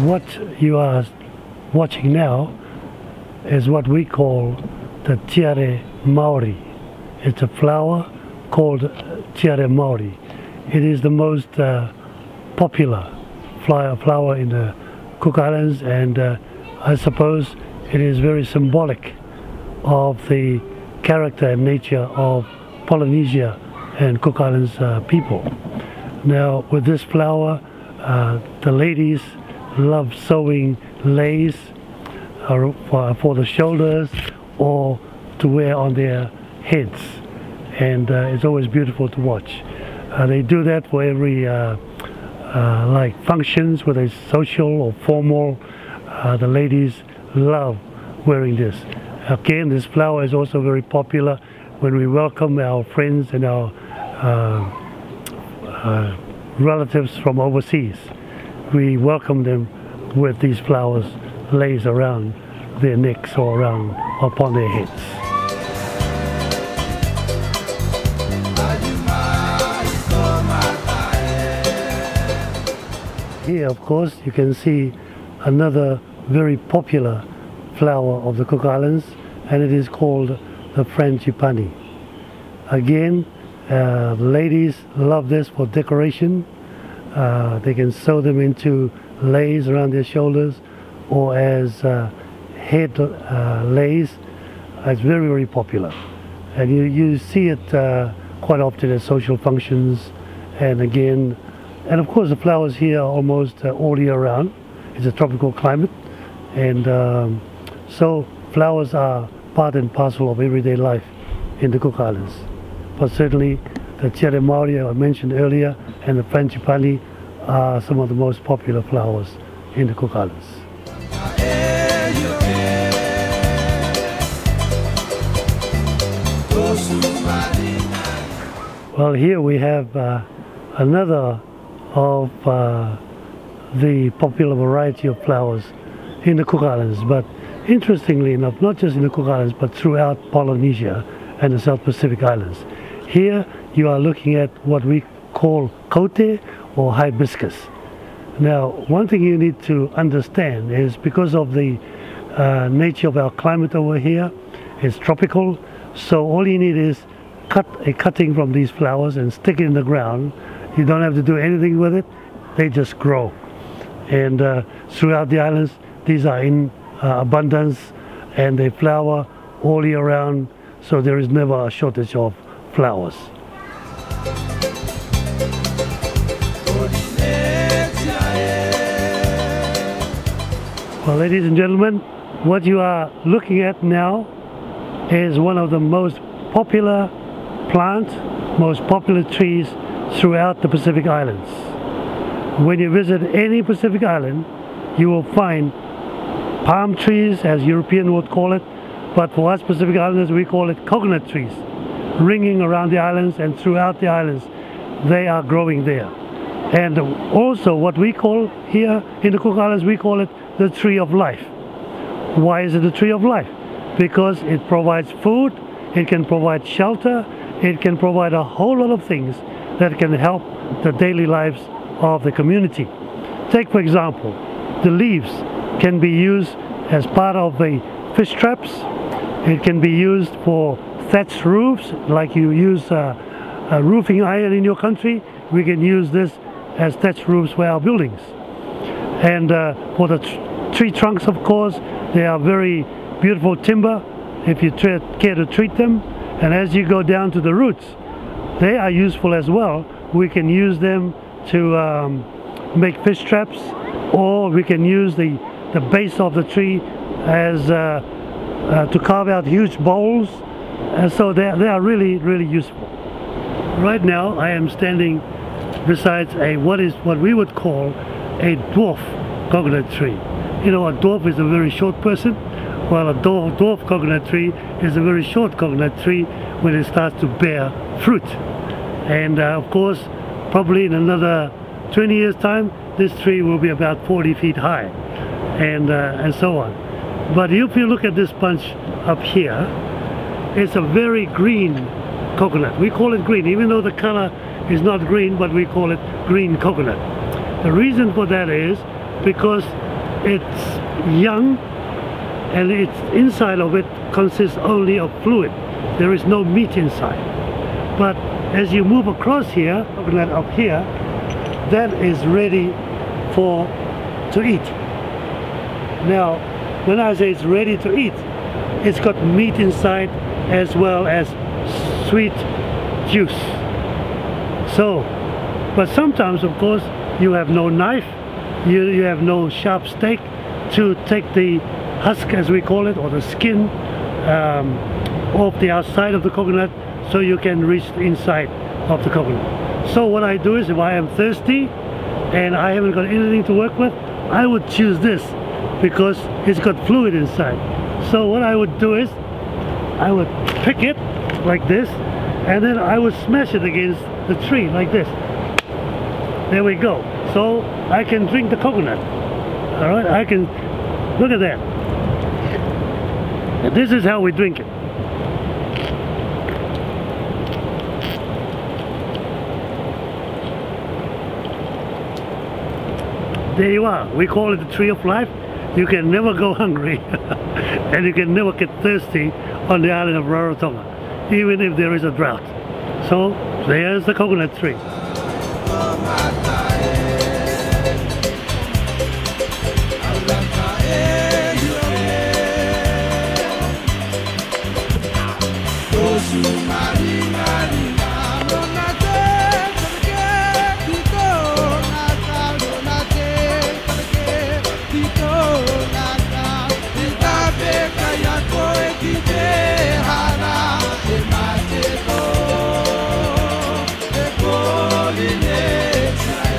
What you are watching now is what we call the tiare Maori. It's a flower called tiare Maori. It is the most popular flower in the Cook Islands, and I suppose it is very symbolic of the character and nature of Polynesia and Cook Islands people. Now, with this flower, the ladies love sewing leis for the shoulders or to wear on their heads, and it's always beautiful to watch. They do that for every like functions, whether it's social or formal. The ladies love wearing this. Again, this flower is also very popular when we welcome our friends and our relatives from overseas. We welcome them with these flowers laid around their necks or around upon their heads. Here, of course, you can see another very popular flower of the Cook Islands, and it is called the frangipani. Again, ladies love this for decoration. They can sew them into leis around their shoulders or as head leis. It's very, very popular, and you see it quite often at social functions. And again, and of course the flowers here are almost all year round. It's a tropical climate, and so flowers are part and parcel of everyday life in the Cook Islands. But certainly the tiare Maori I mentioned earlier and the frangipani are some of the most popular flowers in the Cook Islands. Well, here we have another of the popular variety of flowers in the Cook Islands, but interestingly enough, not just in the Cook Islands but throughout Polynesia and the South Pacific Islands. Here you are looking at what we call kote or hibiscus. Now, one thing you need to understand is because of the nature of our climate over here, it's tropical, so all you need is cut a cutting from these flowers and stick it in the ground. You don't have to do anything with it, they just grow. And throughout the islands, these are in abundance, and they flower all year round, so there is never a shortage of flowers. Well, ladies and gentlemen, what you are looking at now is one of the most popular plants, most popular trees throughout the Pacific Islands. When you visit any Pacific Island, you will find palm trees, as Europeans would call it, but for us Pacific Islanders we call it coconut trees, ringing around the islands and throughout the islands. They are growing there. And also what we call here in the Cook Islands, we call it the tree of life. Why is it the tree of life? Because it provides food, it can provide shelter, it can provide a whole lot of things that can help the daily lives of the community. Take for example, the leaves can be used as part of the fish traps. It can be used for thatched roofs, like you use a roofing iron in your country. We can use this as thatched roofs for our buildings. And for the tree trunks, of course, they are very beautiful timber if you care to treat them. And as you go down to the roots, they are useful as well. We can use them to make fish traps, or we can use the base of the tree as to carve out huge bowls, and so they are really, really useful. Right now I am standing beside what we would call a dwarf coconut tree. You know, a dwarf is a very short person, while a dwarf coconut tree is a very short coconut tree when it starts to bear fruit. And of course, probably in another 20 years time, this tree will be about 40 feet high, and so on. But if you look at this bunch up here, it's a very green coconut. We call it green, even though the color is not green, but we call it green coconut. The reason for that is because it's young, and it's inside of it consists only of fluid. There is no meat inside. But as you move across here, coconut up here, that is ready to eat. Now, when I say it's ready to eat, it's got meat inside as well as sweet juice. So, but sometimes, of course, you have no knife, you have no sharp stake to take the husk, as we call it, or the skin off the outside of the coconut, so you can reach the inside of the coconut. So what I do is, if I am thirsty and I haven't got anything to work with, I would choose this because it's got fluid inside. So what I would do is, I would pick it like this, and then I would smash it against the tree like this. There we go. So I can drink the coconut. All right, I can, look at that. And this is how we drink it. There you are. We call it the tree of life. You can never go hungry and you can never get thirsty on the island of Rarotonga, even if there is a drought. So there's the coconut tree. Pollinate.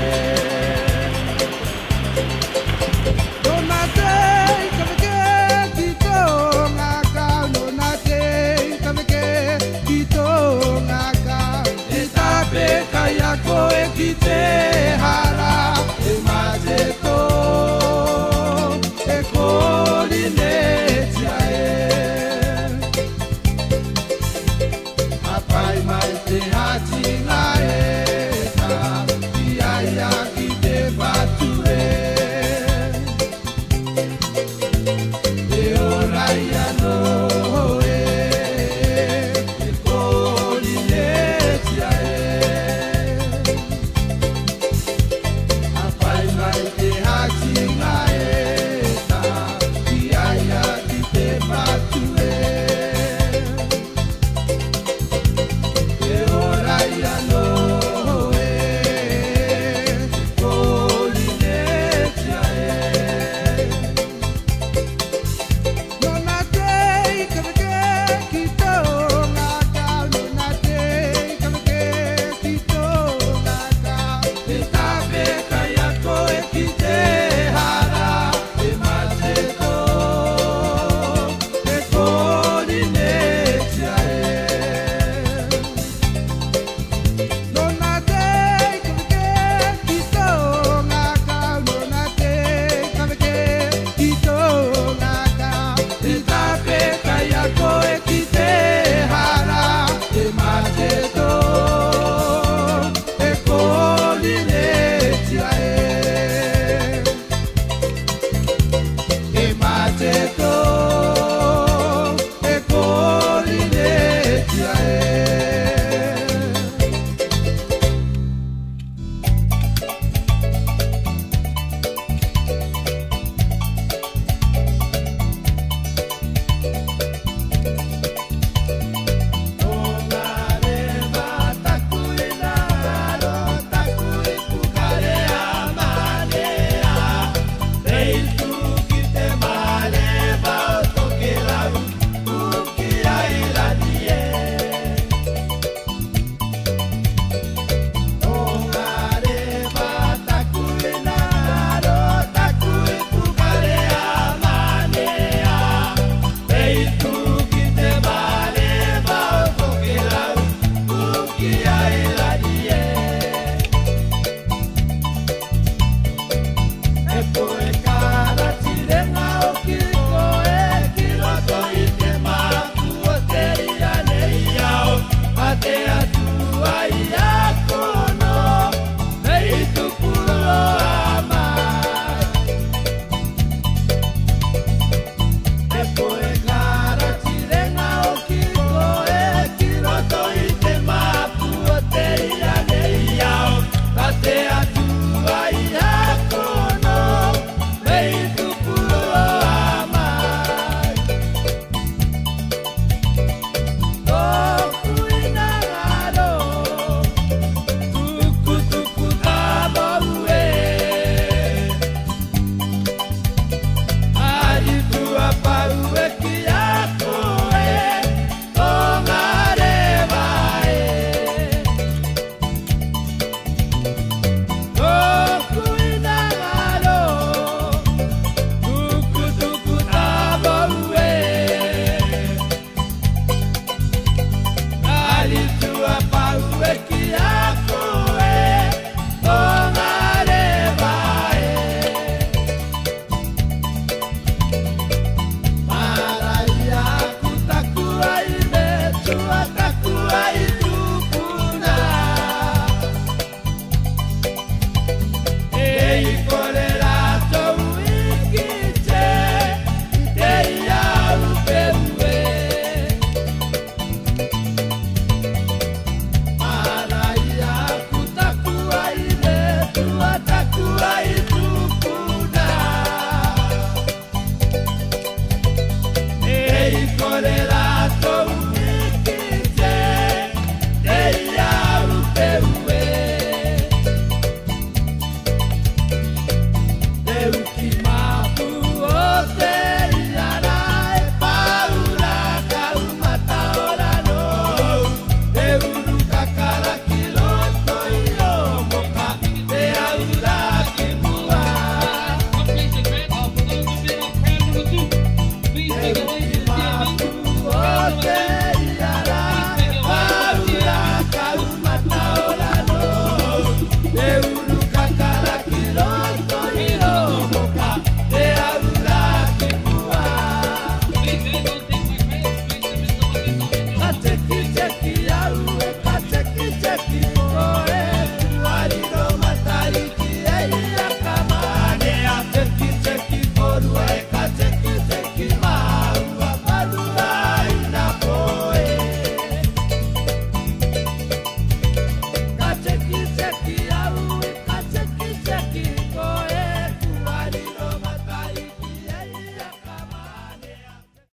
ooh,